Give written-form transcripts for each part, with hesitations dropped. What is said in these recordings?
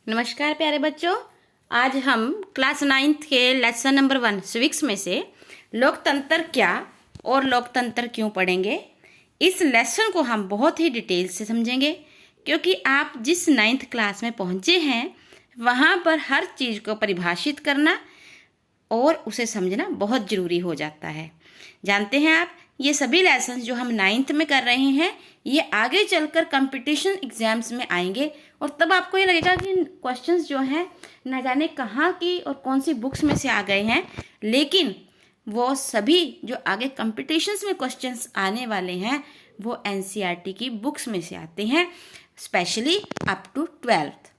नमस्कार प्यारे बच्चों। आज हम क्लास 9th के लेसन नंबर 1 सिविक्स में से लोकतंत्र क्या और लोकतंत्र क्यों पढ़ेंगे। इस लेसन को हम बहुत ही डिटेल से समझेंगे क्योंकि आप जिस 9th क्लास में पहुंचे हैं वहां पर हर चीज़ को परिभाषित करना और उसे समझना बहुत ज़रूरी हो जाता है। जानते हैं आप, ये सभी लेसन जो हम 9th में कर रहे हैं ये आगे चलकर कंपटीशन एग्जाम्स में आएंगे और तब आपको ये लगेगा कि क्वेश्चंस जो हैं न जाने कहाँ की और कौन सी बुक्स में से आ गए हैं, लेकिन वो सभी जो आगे कंपटीशंस में क्वेश्चंस आने वाले हैं वो एनसीईआरटी की बुक्स में से आते हैं, स्पेशली अप टू 12th।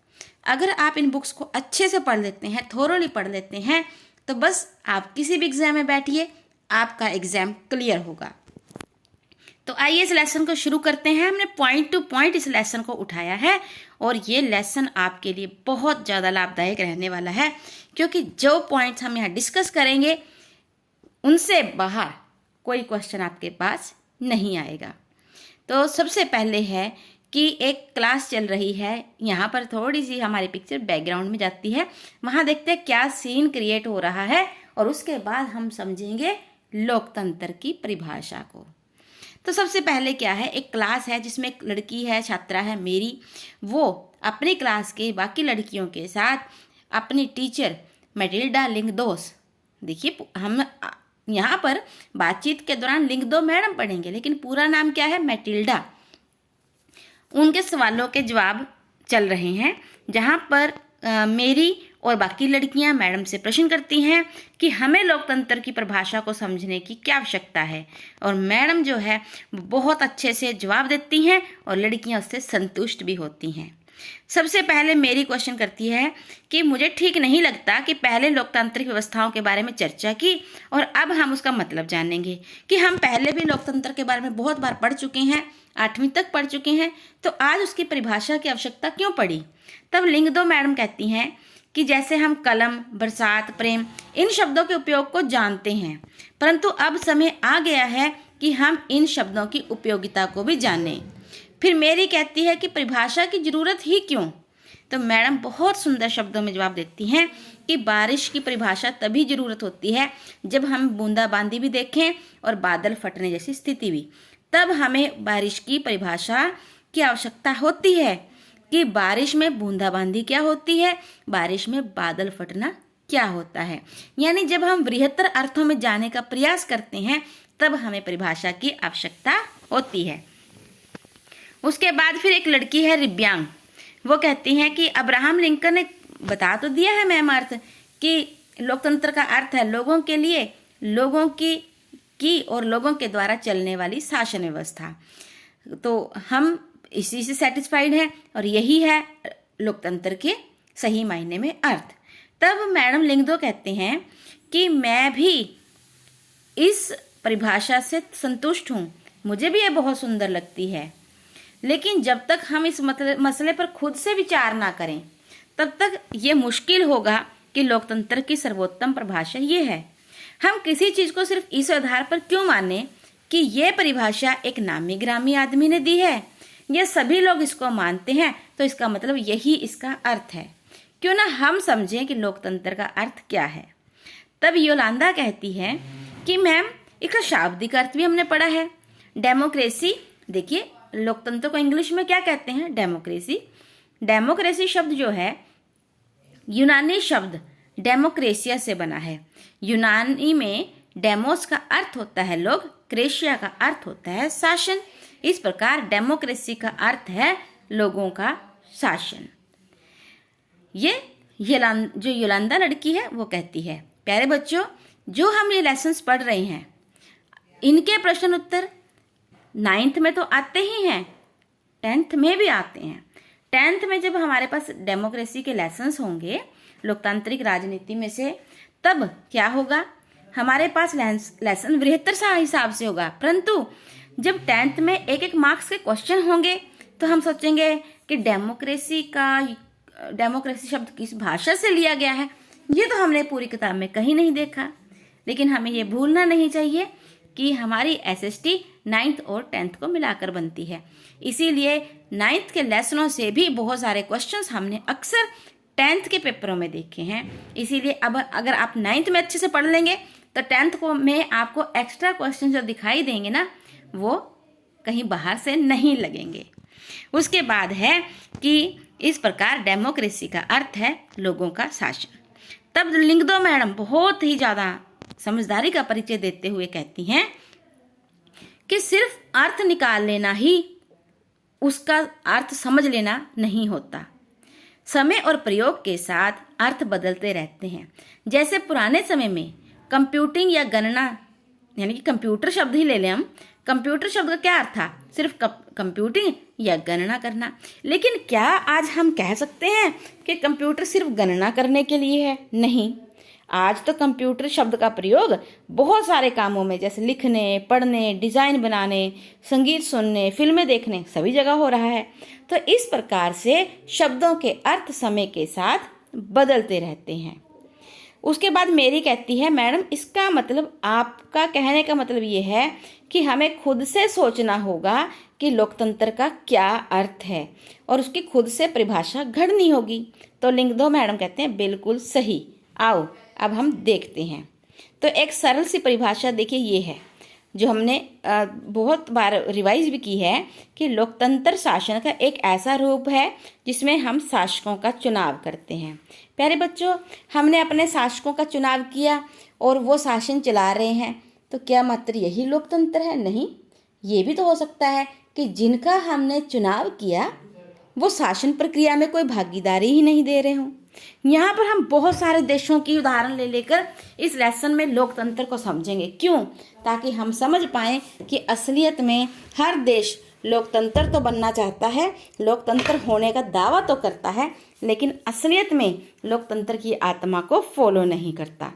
अगर आप इन बुक्स को अच्छे से पढ़ लेते हैं, थोरोली पढ़ लेते हैं, तो बस आप किसी भी एग्जाम में बैठिए, आपका एग्जाम क्लियर होगा। तो आइए इस लेसन को शुरू करते हैं। हमने पॉइंट टू पॉइंट इस लेसन को उठाया है और ये लेसन आपके लिए बहुत ज़्यादा लाभदायक रहने वाला है क्योंकि जो पॉइंट्स हम यहाँ डिस्कस करेंगे उनसे बाहर कोई क्वेश्चन आपके पास नहीं आएगा। तो सबसे पहले है कि एक क्लास चल रही है, यहाँ पर थोड़ी सी हमारी पिक्चर बैकग्राउंड में जाती है, वहाँ देखते हैं क्या सीन क्रिएट हो रहा है और उसके बाद हम समझेंगे लोकतंत्र की परिभाषा को। तो सबसे पहले क्या है, एक क्लास है जिसमें एक लड़की है, छात्रा है मेरी, वो अपनी क्लास के बाकी लड़कियों के साथ अपनी टीचर मैटिल्डा लिंगदोस, देखिए हम यहाँ पर बातचीत के दौरान लिंगदो मैडम पढ़ेंगे लेकिन पूरा नाम क्या है, मैटिल्डा, उनके सवालों के जवाब चल रहे हैं जहाँ पर मेरी और बाकी लड़कियां मैडम से प्रश्न करती हैं कि हमें लोकतंत्र की परिभाषा को समझने की क्या आवश्यकता है और मैडम जो है बहुत अच्छे से जवाब देती हैं और लड़कियां उससे संतुष्ट भी होती हैं। सबसे पहले मेरी क्वेश्चन करती है कि मुझे ठीक नहीं लगता कि पहले लोकतांत्रिक व्यवस्थाओं के बारे में चर्चा की और अब हम उसका मतलब जानेंगे कि हम पहले भी लोकतंत्र के बारे में बहुत बार पढ़ चुके हैं, 8वीं तक पढ़ चुके हैं, तो आज उसकी परिभाषा की आवश्यकता क्यों पड़ी। तब लिंगदो मैडम कहती हैं कि जैसे हम कलम, बरसात, प्रेम इन शब्दों के उपयोग को जानते हैं, परंतु अब समय आ गया है कि हम इन शब्दों की उपयोगिता को भी जानें। फिर मेरी कहती है कि परिभाषा की जरूरत ही क्यों। तो मैडम बहुत सुंदर शब्दों में जवाब देती हैं कि बारिश की परिभाषा तभी जरूरत होती है जब हम बूंदाबांदी भी देखें और बादल फटने जैसी स्थिति भी, तब हमें बारिश की परिभाषा की आवश्यकता होती है कि बारिश में बूंदाबांदी क्या होती है, बारिश में बादल फटना क्या होता है। यानी जब हम बृहत्तर अर्थों में जाने का प्रयास करते हैं तब हमें परिभाषा की आवश्यकता होती है। उसके बाद फिर एक लड़की है रिब्यांग, वो कहती हैं कि अब्राहम लिंकन ने बता तो दिया है मैम अर्थ कि लोकतंत्र का अर्थ है लोगों के लिए, लोगों की और लोगों के द्वारा चलने वाली शासन व्यवस्था। तो हम इसी से सेटिस्फाइड है और यही है लोकतंत्र के सही मायने में अर्थ। तब मैडम लिंगदो कहते हैं कि मैं भी इस परिभाषा से संतुष्ट हूँ, मुझे भी ये बहुत सुंदर लगती है, लेकिन जब तक हम इस मसले पर खुद से विचार ना करें तब तक ये मुश्किल होगा कि लोकतंत्र की सर्वोत्तम परिभाषा ये है। हम किसी चीज़ को सिर्फ इस आधार पर क्यों माने कि ये परिभाषा एक नामी ग्रामी आदमी ने दी है, ये सभी लोग इसको मानते हैं तो इसका मतलब यही इसका अर्थ है। क्यों ना हम समझें कि लोकतंत्र का अर्थ क्या है। तब योलांदा कहती है कि मैम इसका शाब्दिक अर्थ भी हमने पढ़ा है, डेमोक्रेसी। देखिए लोकतंत्र को इंग्लिश में क्या कहते हैं, डेमोक्रेसी। डेमोक्रेसी शब्द जो है यूनानी शब्द डेमोक्रेसिया से बना है। यूनानी में डेमोस का अर्थ होता है लोग, क्रेशिया का अर्थ होता है शासन। इस प्रकार डेमोक्रेसी का अर्थ है लोगों का शासन। ये जो योलांदा लड़की है वो कहती है। प्यारे बच्चों, जो हम ये लेसन्स पढ़ रहे हैं इनके प्रश्न उत्तर 9th में तो आते ही हैं, 10th में भी आते हैं। 10th में जब हमारे पास डेमोक्रेसी के लेसन्स होंगे लोकतांत्रिक राजनीति में से, तब क्या होगा, हमारे पास लेसन बृहत्तर सा हिसाब से होगा, परंतु जब 10th में एक एक मार्क्स के क्वेश्चन होंगे तो हम सोचेंगे कि डेमोक्रेसी शब्द किस भाषा से लिया गया है, ये तो हमने पूरी किताब में कहीं नहीं देखा। लेकिन हमें ये भूलना नहीं चाहिए कि हमारी एसएसटी 9th और 10th को मिलाकर बनती है, इसीलिए 9th के लेसनों से भी बहुत सारे क्वेश्चंस हमने अक्सर 10th के पेपरों में देखे हैं। इसीलिए अब अगर आप 9th में अच्छे से पढ़ लेंगे तो 10th को में आपको एक्स्ट्रा क्वेश्चन जो दिखाई देंगे ना, वो कहीं बाहर से नहीं लगेंगे। उसके बाद है कि इस प्रकार डेमोक्रेसी का अर्थ है लोगों का शासन। तब लिंगदो मैडम बहुत ही ज़्यादा समझदारी का परिचय देते हुए कहती हैं कि सिर्फ अर्थ निकाल लेना ही उसका अर्थ समझ लेना नहीं होता। समय और प्रयोग के साथ अर्थ बदलते रहते हैं। जैसे पुराने समय में कंप्यूटिंग या गणना, यानी कि कंप्यूटर शब्द ही ले लें हम, कंप्यूटर शब्द का क्या अर्थ था? सिर्फ कंप्यूटिंग या गणना करना। लेकिन क्या आज हम कह सकते हैं कि कंप्यूटर सिर्फ गणना करने के लिए है? नहीं, आज तो कंप्यूटर शब्द का प्रयोग बहुत सारे कामों में, जैसे लिखने, पढ़ने, डिज़ाइन बनाने, संगीत सुनने, फिल्में देखने, सभी जगह हो रहा है। तो इस प्रकार से शब्दों के अर्थ समय के साथ बदलते रहते हैं। उसके बाद मेरी कहती है, मैडम इसका मतलब, आपका कहने का मतलब ये है कि हमें खुद से सोचना होगा कि लोकतंत्र का क्या अर्थ है और उसकी खुद से परिभाषा घड़नी होगी। तो लिंगदो मैडम कहते हैं बिल्कुल सही। आओ अब हम देखते हैं। तो एक सरल सी परिभाषा देखिए, ये है जो हमने बहुत बार रिवाइज भी की है कि लोकतंत्र शासन का एक ऐसा रूप है जिसमें हम शासकों का चुनाव करते हैं। प्यारे बच्चों, हमने अपने शासकों का चुनाव किया और वो शासन चला रहे हैं, तो क्या मात्र यही लोकतंत्र है? नहीं, ये भी तो हो सकता है कि जिनका हमने चुनाव किया वो शासन प्रक्रिया में कोई भागीदारी ही नहीं दे रहे हों। यहाँ पर हम बहुत सारे देशों की उदाहरण ले लेकर इस लेसन में लोकतंत्र को समझेंगे। क्यों? ताकि हम समझ पाएं कि असलियत में हर देश लोकतंत्र तो बनना चाहता है, लोकतंत्र होने का दावा तो करता है, लेकिन असलियत में लोकतंत्र की आत्मा को फॉलो नहीं करता।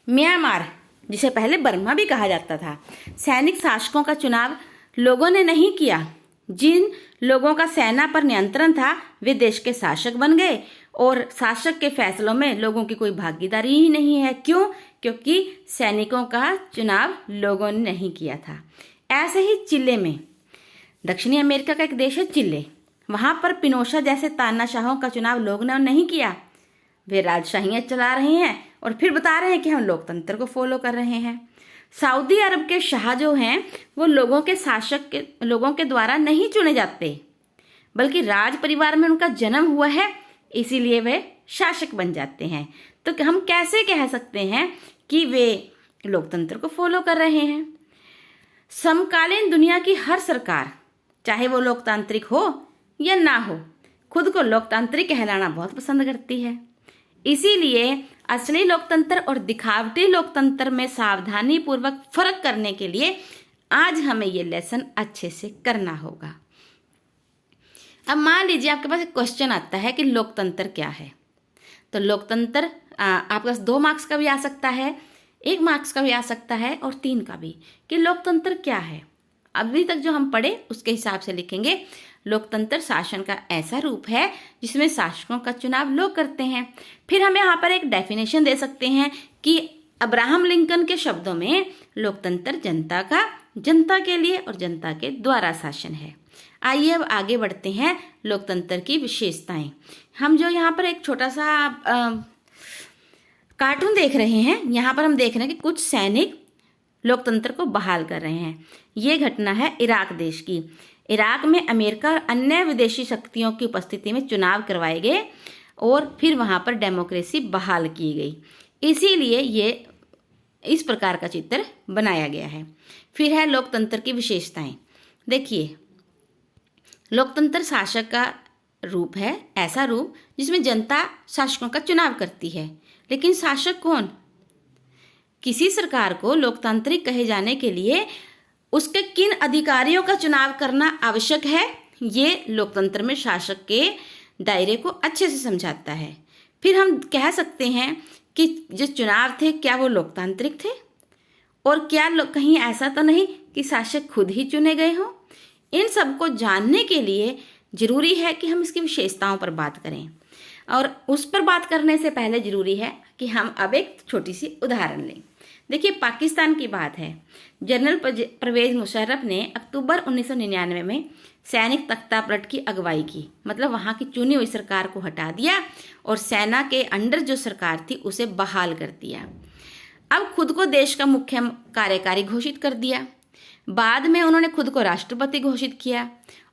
म्यांमार, जिसे पहले बर्मा भी कहा जाता था, सैनिक शासकों का चुनाव लोगों ने नहीं किया। जिन लोगों का सेना पर नियंत्रण था वे देश के शासक बन गए और शासक के फैसलों में लोगों की कोई भागीदारी ही नहीं है। क्यों? क्योंकि सैनिकों का चुनाव लोगों ने नहीं किया था। ऐसे ही चिले में, दक्षिणी अमेरिका का एक देश है चिले, वहां पर पिनोशा जैसे तानाशाहों का चुनाव लोगों ने नहीं किया। वे राजशाहियां चला रहे हैं और फिर बता रहे हैं कि हम लोकतंत्र को फॉलो कर रहे हैं। सऊदी अरब के शाह जो हैं वो लोगों के द्वारा नहीं चुने जाते, बल्कि राज परिवार में उनका जन्म हुआ है, इसीलिए वे शासक बन जाते हैं। तो हम कैसे कह सकते हैं कि वे लोकतंत्र को फॉलो कर रहे हैं? समकालीन दुनिया की हर सरकार, चाहे वो लोकतांत्रिक हो या ना हो, खुद को लोकतांत्रिक कहलाना बहुत पसंद करती है। इसीलिए असली लोकतंत्र और दिखावटी लोकतंत्र में सावधानी पूर्वक फर्क करने के लिए आज हमें ये लेसन अच्छे से करना होगा। अब मान लीजिए आपके पास एक क्वेश्चन आता है कि लोकतंत्र क्या है। तो लोकतंत्र आपके पास 2 मार्क्स का भी आ सकता है, 1 मार्क्स का भी आ सकता है और 3 का भी, कि लोकतंत्र क्या है। अभी तक जो हम पढ़े उसके हिसाब से लिखेंगे। लोकतंत्र शासन का ऐसा रूप है जिसमें शासकों का चुनाव लोग करते हैं। फिर हम यहाँ पर एक डेफिनेशन दे सकते हैं कि अब्राहम लिंकन के शब्दों में लोकतंत्र जनता का, जनता के लिए और जनता के द्वारा शासन है। आइए अब आगे बढ़ते हैं लोकतंत्र की विशेषताएं। हम जो यहाँ पर एक छोटा सा कार्टून देख रहे हैं, यहाँ पर हम देख रहे हैं कि कुछ सैनिक लोकतंत्र को बहाल कर रहे हैं। ये घटना है इराक देश की। इराक में अमेरिका और अन्य विदेशी शक्तियों की उपस्थिति में चुनाव करवाए गए और फिर वहाँ पर डेमोक्रेसी बहाल की गई। इसीलिए ये इस प्रकार का चित्र बनाया गया है। फिर है लोकतंत्र की विशेषताएं। देखिए, लोकतंत्र शासक का रूप है, ऐसा रूप जिसमें जनता शासकों का चुनाव करती है। लेकिन शासक कौन? किसी सरकार को लोकतांत्रिक कहे जाने के लिए उसके किन अधिकारियों का चुनाव करना आवश्यक है, ये लोकतंत्र में शासक के दायरे को अच्छे से समझाता है। फिर हम कह सकते हैं कि जो चुनाव थे क्या वो लोकतांत्रिक थे, और क्या कहीं ऐसा तो नहीं कि शासक खुद ही चुने गए हों। इन सब को जानने के लिए जरूरी है कि हम इसकी विशेषताओं पर बात करें, और उस पर बात करने से पहले जरूरी है कि हम अब एक छोटी सी उदाहरण लें। देखिए, पाकिस्तान की बात है। जनरल परवेज मुशर्रफ ने अक्टूबर 1999 में सैनिक तख्तापलट की अगुवाई की, मतलब वहाँ की चुनी हुई सरकार को हटा दिया और सेना के अंडर जो सरकार थी उसे बहाल कर दिया। अब खुद को देश का मुख्य कार्यकारी घोषित कर दिया। बाद में उन्होंने खुद को राष्ट्रपति घोषित किया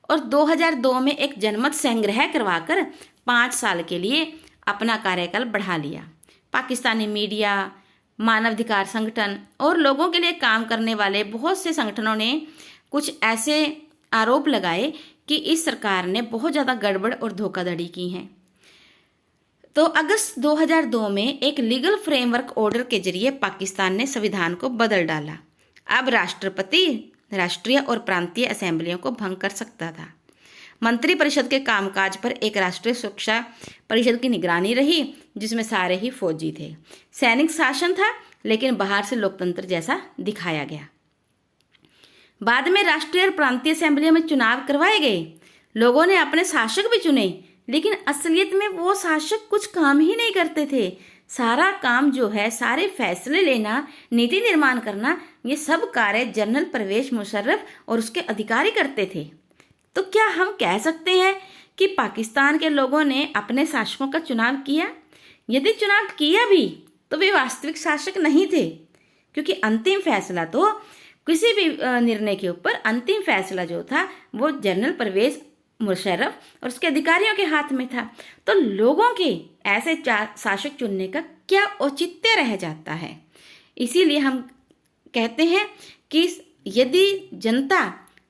और 2002 में एक जनमत संग्रह करवाकर 5 साल के लिए अपना कार्यकाल बढ़ा लिया। पाकिस्तानी मीडिया, मानवाधिकार संगठन और लोगों के लिए काम करने वाले बहुत से संगठनों ने कुछ ऐसे आरोप लगाए कि इस सरकार ने बहुत ज़्यादा गड़बड़ और धोखाधड़ी की है। तो अगस्त 2002 में एक लीगल फ्रेमवर्क ऑर्डर के जरिए पाकिस्तान ने संविधान को बदल डाला। अब राष्ट्रपति राष्ट्रीय और प्रांतीय असेंबलियों को भंग कर सकता था। मंत्रिपरिषद के कामकाज पर एक राष्ट्रीय सुरक्षा परिषद की निगरानी रही, जिसमें सारे ही फौजी थे। सैनिक शासन था, लेकिन बाहर से लोकतंत्र जैसा दिखाया गया। बाद में राष्ट्रीय और प्रांतीय असेंबलियों में चुनाव करवाए गए। लोगों ने अपने शासक भी चुने, लेकिन असलियत में वो शासक कुछ काम ही नहीं करते थे। सारा काम जो है, सारे फैसले लेना, नीति निर्माण करना, ये सब कार्य जनरल परवेज मुशर्रफ और उसके अधिकारी करते थे। तो क्या हम कह सकते हैं कि पाकिस्तान के लोगों ने अपने शासकों का चुनाव किया? यदि चुनाव किया भी तो वे वास्तविक शासक नहीं थे, क्योंकि अंतिम फैसला तो किसी भी निर्णय के ऊपर अंतिम फैसला जो था वो जनरल परवेज मुशर्रफ और उसके अधिकारियों के हाथ में था। तो लोगों के ऐसे शासक चुनने का क्या औचित्य रह जाता है? इसीलिए हम कहते हैं कि यदि जनता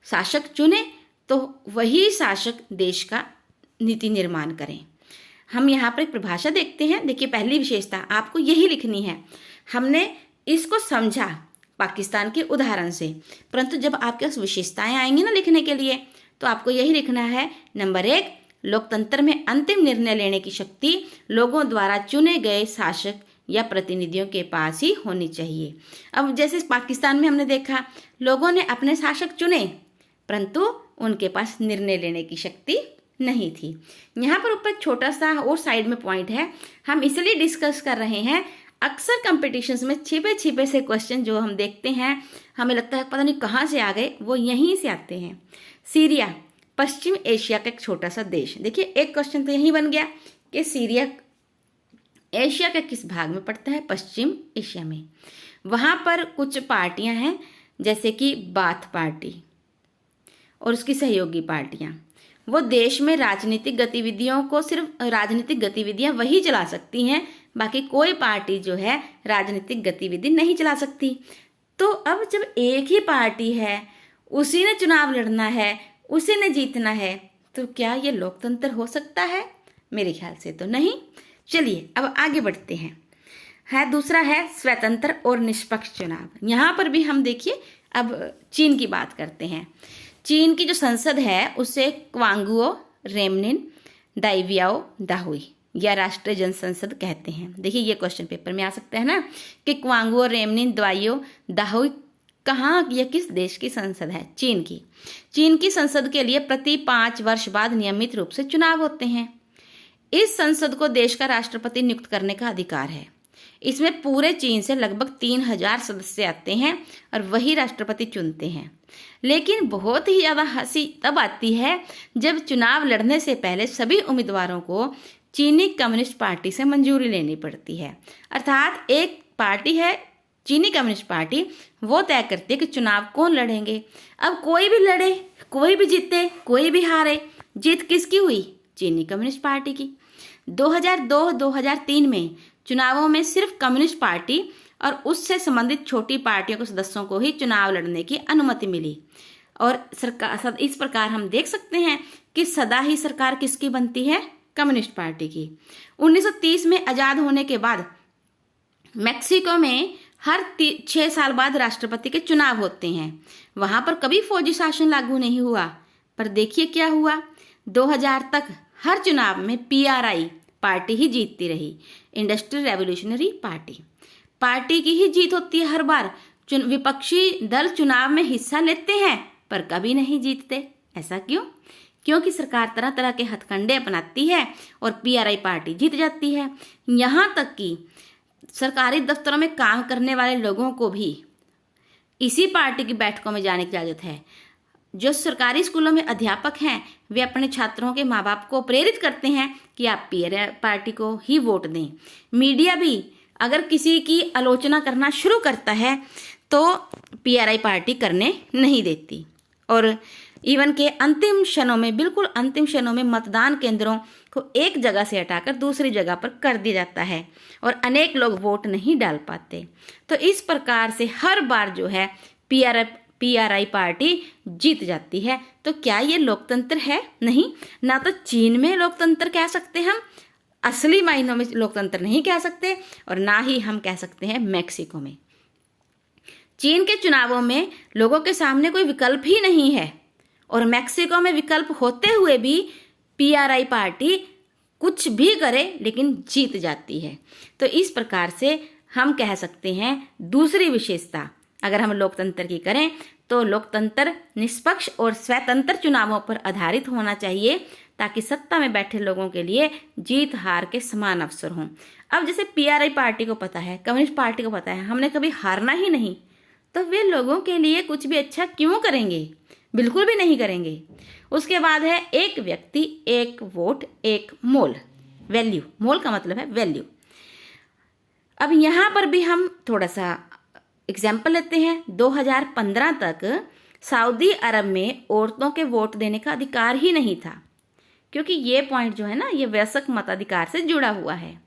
शासक चुने तो वही शासक देश का नीति निर्माण करें। हम यहाँ पर एक परिभाषा देखते हैं। देखिए, पहली विशेषता आपको यही लिखनी है। हमने इसको समझा पाकिस्तान के उदाहरण से, परंतु जब आपके पास विशेषताएं आएंगी ना लिखने के लिए, तो आपको यही लिखना है। नंबर 1, लोकतंत्र में अंतिम निर्णय लेने की शक्ति लोगों द्वारा चुने गए शासक या प्रतिनिधियों के पास ही होनी चाहिए। अब जैसे पाकिस्तान में हमने देखा, लोगों ने अपने शासक चुने, परंतु उनके पास निर्णय लेने की शक्ति नहीं थी। यहाँ पर ऊपर छोटा सा और साइड में पॉइंट है, हम इसलिए डिस्कस कर रहे हैं। अक्सर कंपटीशंस में छिपे छिपे से क्वेश्चन जो हम देखते हैं, हमें लगता है पता नहीं कहाँ से आ गए, वो यहीं से आते हैं। सीरिया पश्चिम एशिया का एक छोटा सा देश। देखिए, एक क्वेश्चन तो यही बन गया कि सीरिया एशिया के किस भाग में पड़ता है? पश्चिम एशिया में। वहाँ पर कुछ पार्टियां हैं, जैसे कि बाथ पार्टी और उसकी सहयोगी पार्टियां। वो देश में राजनीतिक गतिविधियों को, सिर्फ राजनीतिक गतिविधियां वही चला सकती हैं, बाकी कोई पार्टी जो है राजनीतिक गतिविधि नहीं चला सकती। तो अब जब एक ही पार्टी है, उसी ने चुनाव लड़ना है, उसी ने जीतना है, तो क्या ये लोकतंत्र हो सकता है? मेरे ख्याल से तो नहीं। चलिए अब आगे बढ़ते हैं। दूसरा है स्वतंत्र और निष्पक्ष चुनाव। यहाँ पर भी हम देखिए, अब चीन की बात करते हैं। चीन की जो संसद है उसे क्वांगुओ रेमनिन दाइवियाओ दाहुई या राष्ट्रीय जनसंसद कहते हैं। देखिए, ये क्वेश्चन पेपर में आ सकता है ना कि क्वांगुओ रेमनिन दाइवियाओ दाहुई कहाँ या किस देश की संसद है? चीन की। चीन की संसद के लिए प्रति 5 वर्ष बाद नियमित रूप से चुनाव होते हैं। इस संसद को देश का राष्ट्रपति नियुक्त करने का अधिकार है। इसमें पूरे चीन से लगभग 3000 सदस्य आते हैं और वही राष्ट्रपति चुनते हैं। लेकिन बहुत ही ज़्यादा हंसी तब आती है जब चुनाव लड़ने से पहले सभी उम्मीदवारों को चीनी कम्युनिस्ट पार्टी से मंजूरी लेनी पड़ती है। अर्थात एक पार्टी है चीनी कम्युनिस्ट पार्टी, वो तय करती है कि चुनाव कौन लड़ेंगे। अब कोई भी लड़े, कोई भी जीते, कोई भी हारे, जीत किसकी हुई? चीनी कम्युनिस्ट पार्टी की। 2002-2003 में चुनावों में सिर्फ कम्युनिस्ट पार्टी और उससे संबंधित छोटी पार्टियों के सदस्यों को ही चुनाव लड़ने की अनुमति मिली। और सरकार, इस प्रकार हम देख सकते हैं कि सदा ही सरकार किसकी बनती है? कम्युनिस्ट पार्टी की। 1930 में आज़ाद होने के बाद मैक्सिको में हर 6 साल बाद राष्ट्रपति के चुनाव होते हैं। वहां पर कभी फौजी शासन लागू नहीं हुआ, पर देखिए क्या हुआ। 2000 तक हर चुनाव में पीआरआई पार्टी ही जीतती रही, इंडस्ट्रियल रेवोल्यूशनरी पार्टी की ही जीत होती है हर बार। विपक्षी दल चुनाव में हिस्सा लेते हैं पर कभी नहीं जीतते। ऐसा क्यों? क्योंकि सरकार तरह तरह के हथकंडे अपनाती है और पीआरआई पार्टी जीत जाती है। यहाँ तक कि सरकारी दफ्तरों में काम करने वाले लोगों को भी इसी पार्टी की बैठकों में जाने की इजाज़त है। जो सरकारी स्कूलों में अध्यापक हैं वे अपने छात्रों के माँ बाप को प्रेरित करते हैं कि आप पीआरआई पार्टी को ही वोट दें। मीडिया भी अगर किसी की आलोचना करना शुरू करता है तो पीआरआई पार्टी करने नहीं देती। और इवन के अंतिम क्षणों में, बिल्कुल अंतिम क्षणों में मतदान केंद्रों को एक जगह से हटाकर दूसरी जगह पर कर दिया जाता है और अनेक लोग वोट नहीं डाल पाते। तो इस प्रकार से हर बार जो है पीआरआई पार्टी जीत जाती है। तो क्या ये लोकतंत्र है? नहीं। ना तो चीन में लोकतंत्र कह सकते हम, असली मायनों में लोकतंत्र नहीं कह सकते, और ना ही हम कह सकते हैं मैक्सिको में। चीन के चुनावों में लोगों के सामने कोई विकल्प ही नहीं है, और मैक्सिको में विकल्प होते हुए भी पीआरआई पार्टी कुछ भी करे लेकिन जीत जाती है। तो इस प्रकार से हम कह सकते हैं दूसरी विशेषता अगर हम लोकतंत्र की करें तो लोकतंत्र निष्पक्ष और स्वतंत्र चुनावों पर आधारित होना चाहिए, ताकि सत्ता में बैठे लोगों के लिए जीत हार के समान अवसर हों। अब जैसे पीआरआई पार्टी को पता है, कम्युनिस्ट पार्टी को पता है हमने कभी हारना ही नहीं, तो वे लोगों के लिए कुछ भी अच्छा क्यों करेंगे? बिल्कुल भी नहीं करेंगे। उसके बाद है एक व्यक्ति एक वोट एक मोल, वैल्यू। मोल का मतलब है वैल्यू। अब यहाँ पर भी हम थोड़ा सा एग्जाम्पल लेते हैं। 2015 तक सऊदी अरब में औरतों के वोट देने का अधिकार ही नहीं था, क्योंकि ये पॉइंट जो है ना, ये वयस्क मताधिकार से जुड़ा हुआ है।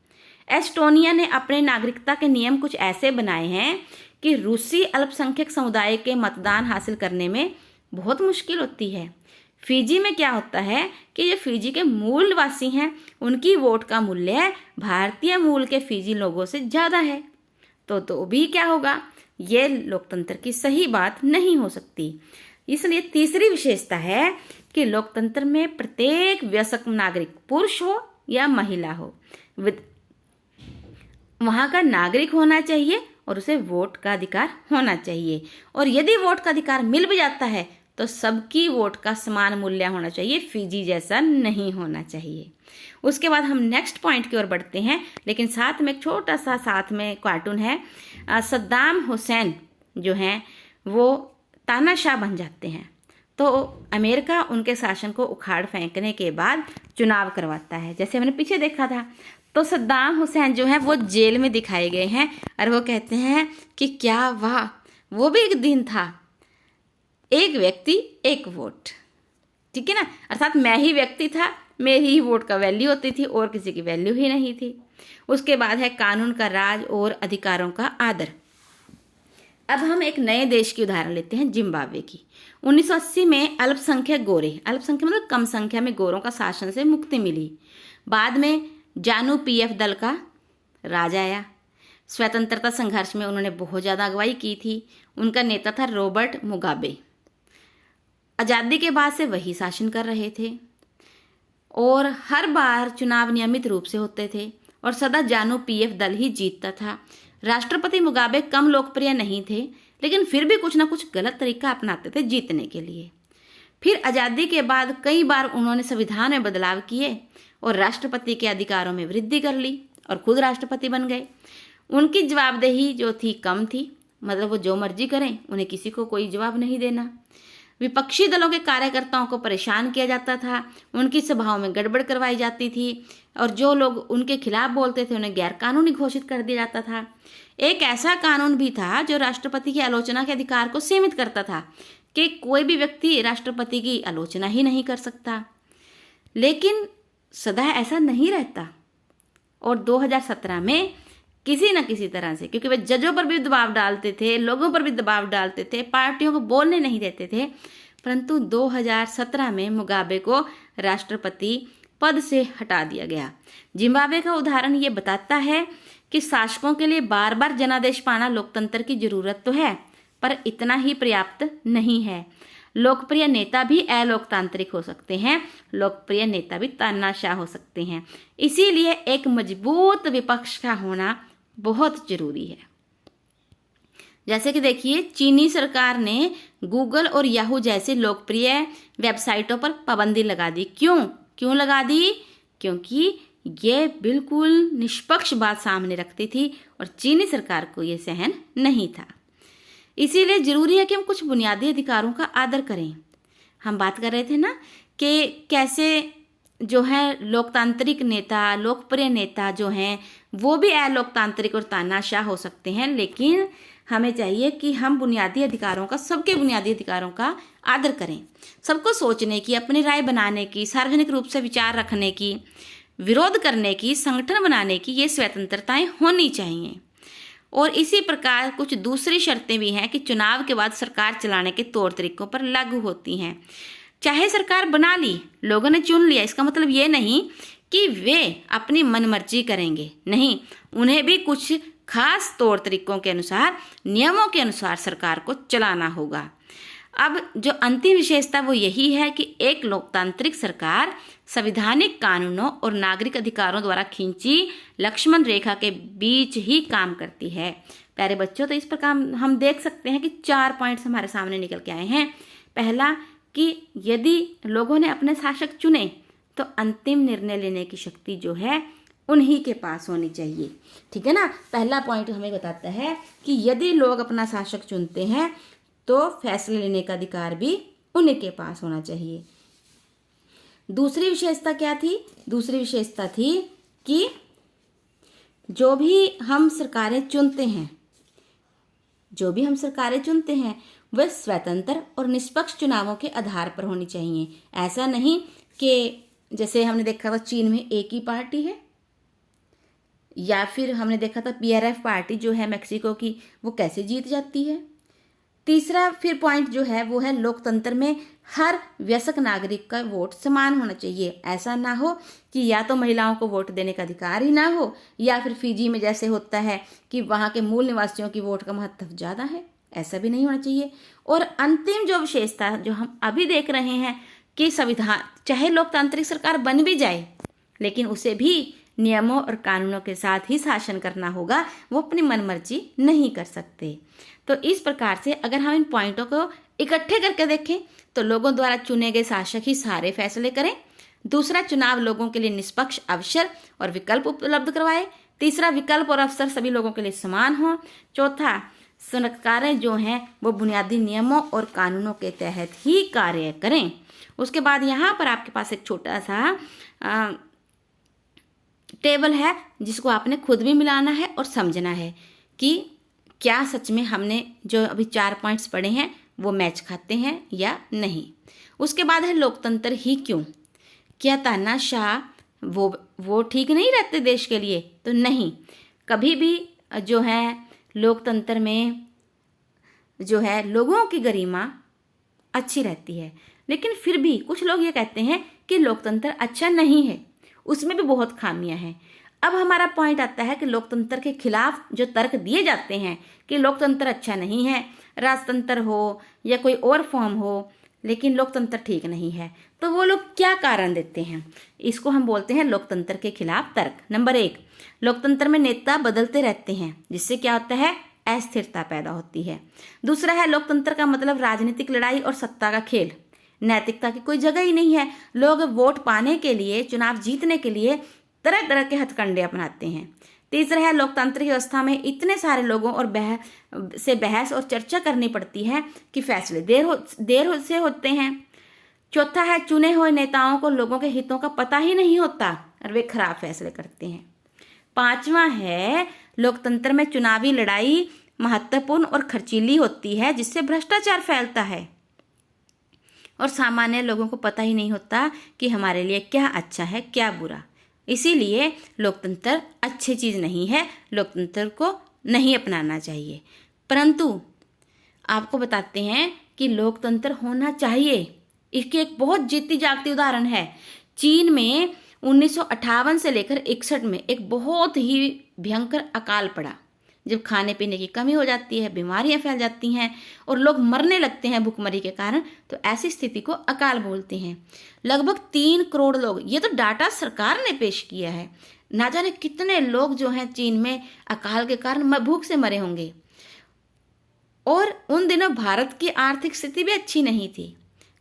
एस्टोनिया ने अपने नागरिकता के नियम कुछ ऐसे बनाए हैं कि रूसी अल्पसंख्यक समुदाय के मतदान हासिल करने में बहुत मुश्किल होती है। फिजी में क्या होता है कि ये फिजी के मूल निवासी हैं, उनकी वोट का मूल्य भारतीय मूल के फिजी लोगों से ज़्यादा है। तो भी क्या होगा? ये लोकतंत्र की सही बात नहीं हो सकती। इसलिए तीसरी विशेषता है कि लोकतंत्र में प्रत्येक वयस्क नागरिक, पुरुष हो या महिला हो, वहाँ का नागरिक होना चाहिए और उसे वोट का अधिकार होना चाहिए। और यदि वोट का अधिकार मिल भी जाता है तो सबकी वोट का समान मूल्य होना चाहिए, फिजी जैसा नहीं होना चाहिए। उसके बाद हम नेक्स्ट पॉइंट की ओर बढ़ते हैं, लेकिन साथ में एक छोटा सा साथ में कार्टून है। सद्दाम हुसैन जो हैं वो तानाशाह बन जाते हैं, तो अमेरिका उनके शासन को उखाड़ फेंकने के बाद चुनाव करवाता है। जैसे हमने पीछे देखा था, तो सद्दाम हुसैन जो है वो जेल में दिखाए गए हैं और वो कहते हैं कि क्या वाह, वो भी एक दिन था, एक व्यक्ति एक वोट। ठीक है ना, अर्थात मैं ही व्यक्ति था, मेरी ही वोट का वैल्यू होती थी और किसी की वैल्यू ही नहीं थी। उसके बाद है कानून का राज और अधिकारों का आदर। अब हम एक नए देश की उदाहरण लेते हैं, जिम्बाब्वे की। 1980 में अल्पसंख्यक गोरे, अल्पसंख्यक मतलब कम संख्या में गोरों का शासन से मुक्ति मिली। बाद में जानू पीएफ दल का राज आया। स्वतंत्रता संघर्ष में उन्होंने बहुत ज़्यादा अगुवाई की थी। उनका नेता था रॉबर्ट मुगाबे। आज़ादी के बाद से वही शासन कर रहे थे और हर बार चुनाव नियमित रूप से होते थे और सदा जानू पीएफ दल ही जीतता था। राष्ट्रपति मुगाबे कम लोकप्रिय नहीं थे, लेकिन फिर भी कुछ ना कुछ गलत तरीका अपनाते थे जीतने के लिए। फिर आज़ादी के बाद कई बार उन्होंने संविधान में बदलाव किए और राष्ट्रपति के अधिकारों में वृद्धि कर ली और खुद राष्ट्रपति बन गए। उनकी जवाबदेही जो थी कम थी, मतलब वो जो मर्जी करें, उन्हें किसी को कोई जवाब नहीं देना। विपक्षी दलों के कार्यकर्ताओं को परेशान किया जाता था, उनकी सभाओं में गड़बड़ करवाई जाती थी और जो लोग उनके खिलाफ बोलते थे उन्हें गैरकानूनी घोषित कर दिया जाता था। एक ऐसा कानून भी था जो राष्ट्रपति की आलोचना के अधिकार को सीमित करता था कि कोई भी व्यक्ति राष्ट्रपति की आलोचना ही नहीं कर सकता। लेकिन सदा ऐसा नहीं रहता और 2017 में किसी न किसी तरह से, क्योंकि वे जजों पर भी दबाव डालते थे, लोगों पर भी दबाव डालते थे, पार्टियों को बोलने नहीं देते थे, परंतु 2017 में मुगाबे को राष्ट्रपति पद से हटा दिया गया। जिम्बाब्वे का उदाहरण ये बताता है कि शासकों के लिए बार बार जनादेश पाना लोकतंत्र की जरूरत तो है, पर इतना ही पर्याप्त नहीं है। लोकप्रिय नेता भी अलोकतांत्रिक हो सकते हैं, लोकप्रिय नेता भी तानाशाह हो सकते हैं। इसीलिए एक मजबूत विपक्ष का होना बहुत जरूरी है। जैसे कि देखिए, चीनी सरकार ने गूगल और याहू जैसी लोकप्रिय वेबसाइटों पर पाबंदी लगा दी। क्यों लगा दी? क्योंकि ये बिल्कुल निष्पक्ष बात सामने रखती थी और चीनी सरकार को ये सहन नहीं था। इसीलिए जरूरी है कि हम कुछ बुनियादी अधिकारों का आदर करें। हम बात कर रहे थे ना कि कैसे जो है लोकतांत्रिक नेता, लोकप्रिय नेता जो हैं वो भी अलोकतांत्रिक और तानाशाह हो सकते हैं, लेकिन हमें चाहिए कि हम बुनियादी अधिकारों का, सबके बुनियादी अधिकारों का आदर करें। सबको सोचने की, अपनी राय बनाने की, सार्वजनिक रूप से विचार रखने की, विरोध करने की, संगठन बनाने की ये स्वतंत्रताएं होनी चाहिए। और इसी प्रकार कुछ दूसरी शर्तें भी हैं कि चुनाव के बाद सरकार चलाने के तौर तरीकों पर लागू होती हैं। चाहे सरकार बना ली, लोगों ने चुन लिया, इसका मतलब ये नहीं कि वे अपनी मनमर्जी करेंगे, नहीं, उन्हें भी कुछ खास तौर तरीकों के अनुसार, नियमों के अनुसार सरकार को चलाना होगा। अब जो अंतिम विशेषता वो यही है कि एक लोकतांत्रिक सरकार संवैधानिक कानूनों और नागरिक अधिकारों द्वारा खींची लक्ष्मण रेखा के बीच ही काम करती है। प्यारे बच्चों, तो इस प्रकार हम देख सकते हैं कि 4 पॉइंट्स हमारे सामने निकल के आए हैं। पहला कि यदि लोगों ने अपने शासक चुने तो अंतिम निर्णय लेने की शक्ति जो है उन्हीं के पास होनी चाहिए। ठीक है ना। पहला पॉइंट हमें बताता है कि यदि लोग अपना शासक चुनते हैं तो फैसले लेने का अधिकार भी उन्हीं के पास होना चाहिए। दूसरी विशेषता क्या थी? दूसरी विशेषता थी कि जो भी हम सरकारें चुनते हैं वह स्वतंत्र और निष्पक्ष चुनावों के आधार पर होनी चाहिए। ऐसा नहीं कि जैसे हमने देखा था चीन में एक ही पार्टी है, या फिर हमने देखा था PRF पार्टी जो है मेक्सिको की, वो कैसे जीत जाती है। तीसरा फिर पॉइंट जो है वो है लोकतंत्र में हर वयस्क नागरिक का वोट समान होना चाहिए। ऐसा ना हो कि या तो महिलाओं को वोट देने का अधिकार ही ना हो, या फिर फिजी में जैसे होता है कि वहाँ के मूल निवासियों की वोट का महत्व ज़्यादा है, ऐसा भी नहीं होना चाहिए। और अंतिम जो विशेषता जो हम अभी देख रहे हैं कि संविधान, चाहे लोकतांत्रिक सरकार बन भी जाए लेकिन उसे भी नियमों और कानूनों के साथ ही शासन करना होगा, वो अपनी मनमर्जी नहीं कर सकते। तो इस प्रकार से अगर हम इन पॉइंटों को इकट्ठे करके देखें तो लोगों द्वारा चुने गए शासक ही सारे फैसले करें। दूसरा, चुनाव लोगों के लिए निष्पक्ष अवसर और विकल्प उपलब्ध करवाए। तीसरा, विकल्प और अवसर सभी लोगों के लिए समान हो। चौथा, सरकारें जो हैं वो बुनियादी नियमों और कानूनों के तहत ही कार्य करें। उसके बाद यहाँ पर आपके पास एक छोटा सा टेबल है जिसको आपने खुद भी मिलाना है और समझना है कि क्या सच में हमने जो अभी 4 पॉइंट्स पढ़े हैं वो मैच खाते हैं या नहीं। उसके बाद है लोकतंत्र ही क्यों? क्या तानाशाह वो ठीक नहीं रहते देश के लिए? तो नहीं, कभी भी जो है लोकतंत्र में जो है लोगों की गरिमा अच्छी रहती है। लेकिन फिर भी कुछ लोग ये कहते हैं कि लोकतंत्र अच्छा नहीं है, उसमें भी बहुत खामियां हैं। अब हमारा पॉइंट आता है कि लोकतंत्र के खिलाफ जो तर्क दिए जाते हैं कि लोकतंत्र अच्छा नहीं है, राजतंत्र हो या कोई और फॉर्म हो, लेकिन लोकतंत्र ठीक नहीं है, तो वो लोग क्या कारण देते हैं? इसको हम बोलते हैं लोकतंत्र के खिलाफ तर्क। नंबर 1, लोकतंत्र में नेता बदलते रहते हैं जिससे क्या होता है? अस्थिरता पैदा होती है। दूसरा है लोकतंत्र का मतलब राजनीतिक लड़ाई और सत्ता का खेल, नैतिकता की कोई जगह ही नहीं है। लोग वोट पाने के लिए, चुनाव जीतने के लिए तरह तरह के हथकंडे अपनाते हैं। तीसरा है लोकतांत्रिक व्यवस्था में इतने सारे लोगों और बहस और चर्चा करनी पड़ती है कि फैसले देर से होते हैं। चौथा है चुने हुए नेताओं को लोगों के हितों का पता ही नहीं होता और वे खराब फैसले करते हैं। पांचवा है लोकतंत्र में चुनावी लड़ाई महत्वपूर्ण और खर्चीली होती है जिससे भ्रष्टाचार फैलता है और सामान्य लोगों को पता ही नहीं होता कि हमारे लिए क्या अच्छा है क्या बुरा। इसीलिए लोकतंत्र अच्छी चीज़ नहीं है, लोकतंत्र को नहीं अपनाना चाहिए। परंतु आपको बताते हैं कि लोकतंत्र होना चाहिए। इसके एक बहुत जीती जागती उदाहरण है। चीन में 1958 से लेकर 61 में एक बहुत ही भयंकर अकाल पड़ा, जब खाने पीने की कमी हो जाती है, बीमारियां फैल जाती हैं और लोग मरने लगते हैं भूखमरी के कारण, तो ऐसी स्थिति को अकाल बोलते हैं। लगभग 3 करोड़ लोग, ये तो डाटा सरकार ने पेश किया है, ना जाने कितने लोग जो हैं चीन में अकाल के कारण भूख से मरे होंगे। और उन दिनों भारत की आर्थिक स्थिति भी अच्छी नहीं थी,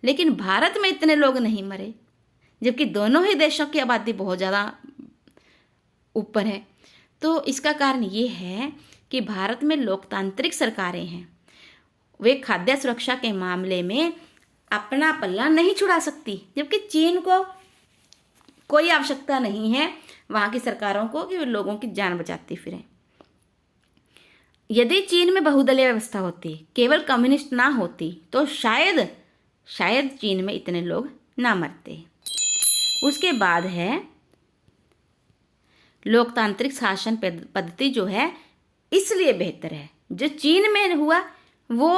लेकिन भारत में इतने लोग नहीं मरे, जबकि दोनों ही देशों की आबादी बहुत ज़्यादा ऊपर है। तो इसका कारण ये है कि भारत में लोकतांत्रिक सरकारें हैं, वे खाद्य सुरक्षा के मामले में अपना पल्ला नहीं छुड़ा सकती, जबकि चीन को कोई आवश्यकता नहीं है वहाँ की सरकारों को कि वे लोगों की जान बचाती फिरें। यदि चीन में बहुदलीय व्यवस्था होती, केवल कम्युनिस्ट ना होती, तो शायद चीन में इतने लोग ना मरते। उसके बाद है लोकतांत्रिक शासन पद्धति जो है इसलिए बेहतर है। जो चीन में हुआ वो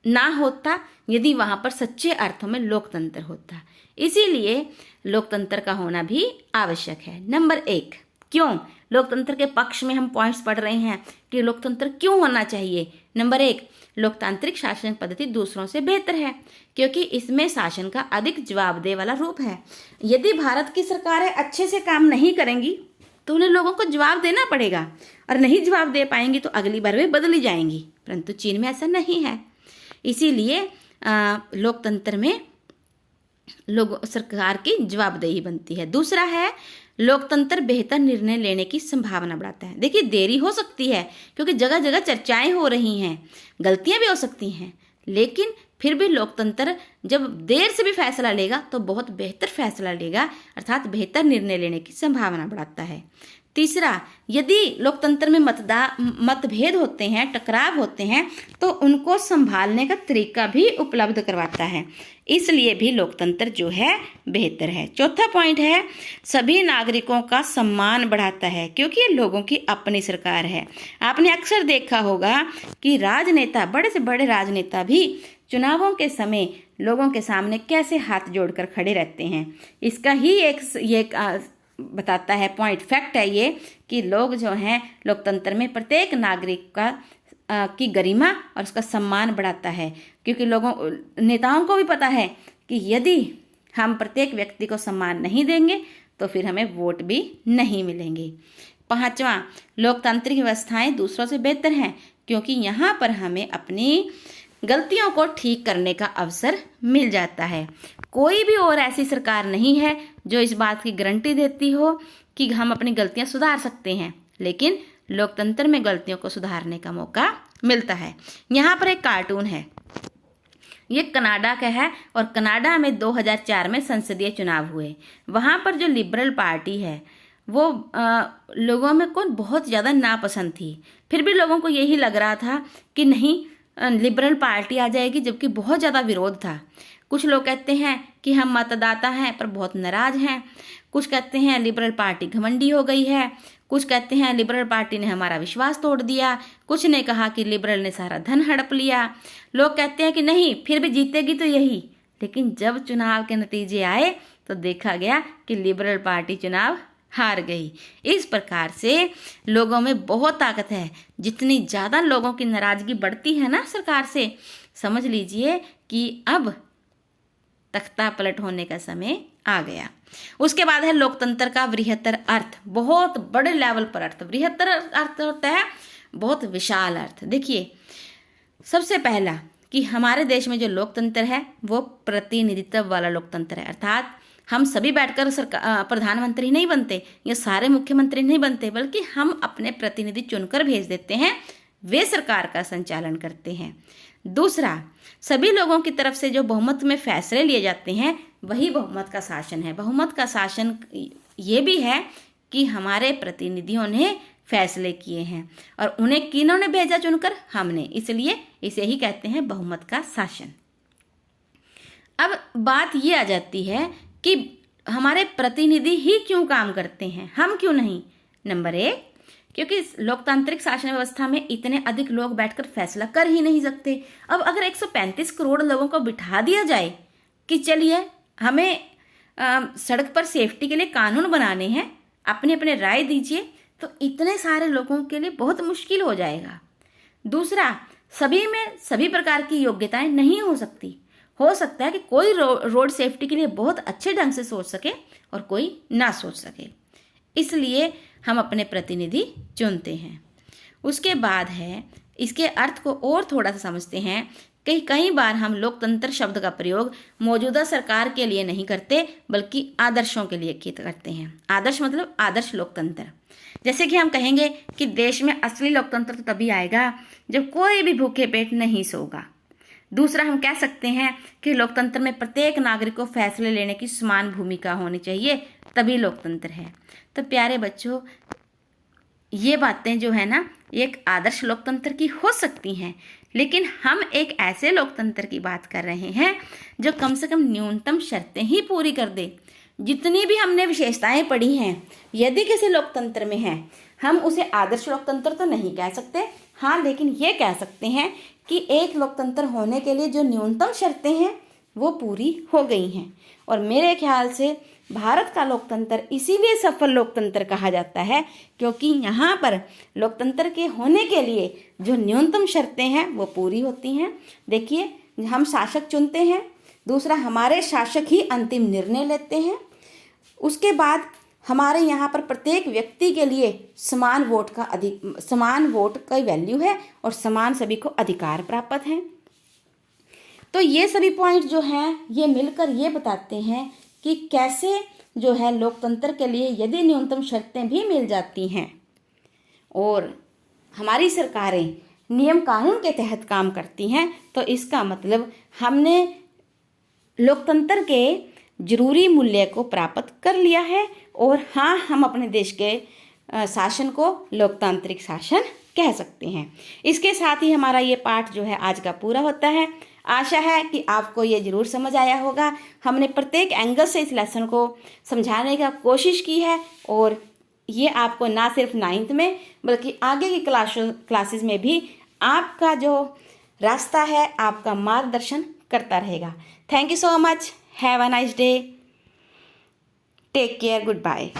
ना होता यदि वहाँ पर सच्चे अर्थों में लोकतंत्र होता। इसीलिए लोकतंत्र का होना भी आवश्यक है। नंबर 1, क्यों लोकतंत्र के पक्ष में हम पॉइंट्स पढ़ रहे हैं कि लोकतंत्र क्यों होना चाहिए। नंबर 1, लोकतांत्रिक शासन पद्धति दूसरों से बेहतर है क्योंकि इसमें शासन का अधिक जवाबदेह वाला रूप है। यदि भारत की सरकारें अच्छे से काम नहीं करेंगी तो उन्हें लोगों को जवाब देना पड़ेगा, और नहीं जवाब दे पाएंगी तो अगली बार वे बदली जाएंगी, परंतु चीन में ऐसा नहीं है। इसीलिए लोकतंत्र में सरकार की जवाबदेही बनती है। दूसरा है लोकतंत्र बेहतर निर्णय लेने की संभावना बढ़ाता है। देखिए, देरी हो सकती है क्योंकि जगह जगह चर्चाएं हो रही हैं, गलतियां भी हो सकती हैं, लेकिन फिर भी लोकतंत्र जब देर से भी फैसला लेगा तो बहुत बेहतर फैसला लेगा, अर्थात बेहतर निर्णय लेने की संभावना बढ़ाता है। तीसरा, यदि लोकतंत्र में मतभेद होते हैं, टकराव होते हैं, तो उनको संभालने का तरीका भी उपलब्ध करवाता है, इसलिए भी लोकतंत्र जो है बेहतर है। चौथा पॉइंट है सभी नागरिकों का सम्मान बढ़ाता है क्योंकि ये लोगों की अपनी सरकार है। आपने अक्सर देखा होगा कि राजनेता, बड़े से बड़े राजनेता भी चुनावों के समय लोगों के सामने कैसे हाथ जोड़कर खड़े रहते हैं। इसका ही एक बताता है पॉइंट, फैक्ट है ये कि लोग जो हैं लोकतंत्र में प्रत्येक नागरिक का की गरिमा और उसका सम्मान बढ़ाता है, क्योंकि नेताओं को भी पता है कि यदि हम प्रत्येक व्यक्ति को सम्मान नहीं देंगे तो फिर हमें वोट भी नहीं मिलेंगे। 5वां, लोकतांत्रिक व्यवस्थाएं दूसरों से बेहतर हैं क्योंकि यहाँ पर हमें अपनी गलतियों को ठीक करने का अवसर मिल जाता है। कोई भी और ऐसी सरकार नहीं है जो इस बात की गारंटी देती हो कि हम अपनी गलतियां सुधार सकते हैं, लेकिन लोकतंत्र में गलतियों को सुधारने का मौका मिलता है। यहाँ पर एक कार्टून है, ये कनाडा का है और कनाडा में 2004 में संसदीय चुनाव हुए। वहाँ पर जो लिबरल पार्टी है वो लोगों में को बहुत ज़्यादा नापसंद थी, फिर भी लोगों को यही लग रहा था कि नहीं लिबरल पार्टी आ जाएगी, जबकि बहुत ज़्यादा विरोध था। कुछ लोग कहते हैं कि हम मतदाता हैं पर बहुत नाराज हैं, कुछ कहते हैं लिबरल पार्टी घमंडी हो गई है, कुछ कहते हैं लिबरल पार्टी ने हमारा विश्वास तोड़ दिया, कुछ ने कहा कि लिबरल ने सारा धन हड़प लिया। लोग कहते हैं कि नहीं फिर भी जीतेगी तो यही, लेकिन जब चुनाव के नतीजे आए तो देखा गया कि लिबरल पार्टी चुनाव हार गई। इस प्रकार से लोगों में बहुत ताकत है। जितनी ज़्यादा लोगों की नाराजगी बढ़ती है ना सरकार से, समझ लीजिए कि अब तख्ता पलट होने का समय आ गया। उसके बाद है लोकतंत्र का बृहत्तर अर्थ, बहुत बड़े लेवल पर अर्थ। बृहत्तर अर्थ होता है बहुत विशाल अर्थ। देखिए, सबसे पहला कि हमारे देश में जो लोकतंत्र है वो प्रतिनिधित्व वाला लोकतंत्र है, अर्थात हम सभी बैठकर प्रधानमंत्री नहीं बनते या सारे मुख्यमंत्री नहीं बनते, बल्कि हम अपने प्रतिनिधि चुनकर भेज देते हैं, वे सरकार का संचालन करते हैं। दूसरा, सभी लोगों की तरफ से जो बहुमत में फैसले लिए जाते हैं वही बहुमत का शासन है। बहुमत का शासन ये भी है कि हमारे प्रतिनिधियों ने फैसले किए हैं और उन्हें किन्होंने भेजा चुनकर, हमने, इसलिए इसे ही कहते हैं बहुमत का शासन। अब बात ये आ जाती है कि हमारे प्रतिनिधि ही क्यों काम करते हैं, हम क्यों नहीं। नंबर 1, क्योंकि लोकतांत्रिक शासन व्यवस्था में इतने अधिक लोग बैठकर फैसला कर ही नहीं सकते। अब अगर 135 करोड़ लोगों को बिठा दिया जाए कि चलिए हमें सड़क पर सेफ्टी के लिए कानून बनाने हैं, अपने अपने राय दीजिए, तो इतने सारे लोगों के लिए बहुत मुश्किल हो जाएगा। दूसरा, सभी में सभी प्रकार की योग्यताएं नहीं हो सकती। हो सकता है कि कोई रोड सेफ्टी के लिए बहुत अच्छे ढंग से सोच सके और कोई ना सोच सके, इसलिए हम अपने प्रतिनिधि चुनते हैं। उसके बाद है, इसके अर्थ को और थोड़ा सा समझते हैं कई कई बार हम लोकतंत्र शब्द का प्रयोग मौजूदा सरकार के लिए नहीं करते बल्कि आदर्शों के लिए करते हैं। आदर्श मतलब आदर्श लोकतंत्र। जैसे कि हम कहेंगे कि देश में असली लोकतंत्र तो तभी आएगा जब कोई भी भूखे पेट नहीं सोगा। दूसरा हम कह सकते हैं कि लोकतंत्र में प्रत्येक नागरिक को फैसले लेने की समान भूमिका होनी चाहिए, तभी लोकतंत्र है। तो प्यारे बच्चों, ये बातें जो है ना, एक आदर्श लोकतंत्र की हो सकती हैं, लेकिन हम एक ऐसे लोकतंत्र की बात कर रहे हैं जो कम से कम न्यूनतम शर्तें ही पूरी कर दे। जितनी भी हमने विशेषताएं पढ़ी हैं, यदि किसी लोकतंत्र में है, हम उसे आदर्श लोकतंत्र तो नहीं कह सकते, हाँ, लेकिन ये कह सकते हैं कि एक लोकतंत्र होने के लिए जो न्यूनतम शर्तें हैं वो पूरी हो गई हैं। और मेरे ख्याल से भारत का लोकतंत्र इसीलिए सफल लोकतंत्र कहा जाता है क्योंकि यहाँ पर लोकतंत्र के होने के लिए जो न्यूनतम शर्तें हैं वो पूरी होती हैं। देखिए, हम शासक चुनते हैं, दूसरा हमारे शासक ही अंतिम निर्णय लेते हैं, उसके बाद हमारे यहाँ पर प्रत्येक व्यक्ति के लिए समान वोट का वैल्यू है और समान सभी को अधिकार प्राप्त हैं। तो ये सभी पॉइंट जो हैं ये मिलकर ये बताते हैं कि कैसे जो है लोकतंत्र के लिए यदि न्यूनतम शर्तें भी मिल जाती हैं और हमारी सरकारें नियम कानून के तहत काम करती हैं, तो इसका मतलब हमने लोकतंत्र के जरूरी मूल्य को प्राप्त कर लिया है और हाँ, हम अपने देश के शासन को लोकतांत्रिक शासन कह सकते हैं। इसके साथ ही हमारा ये पाठ जो है आज का पूरा होता है। आशा है कि आपको ये ज़रूर समझ आया होगा। हमने प्रत्येक एंगल से इस लेसन को समझाने का कोशिश की है और ये आपको ना सिर्फ 9th में बल्कि आगे की क्लासेस में भी आपका जो रास्ता है, आपका मार्गदर्शन करता रहेगा। Thank you so much. Have a nice day. Take care. Good bye.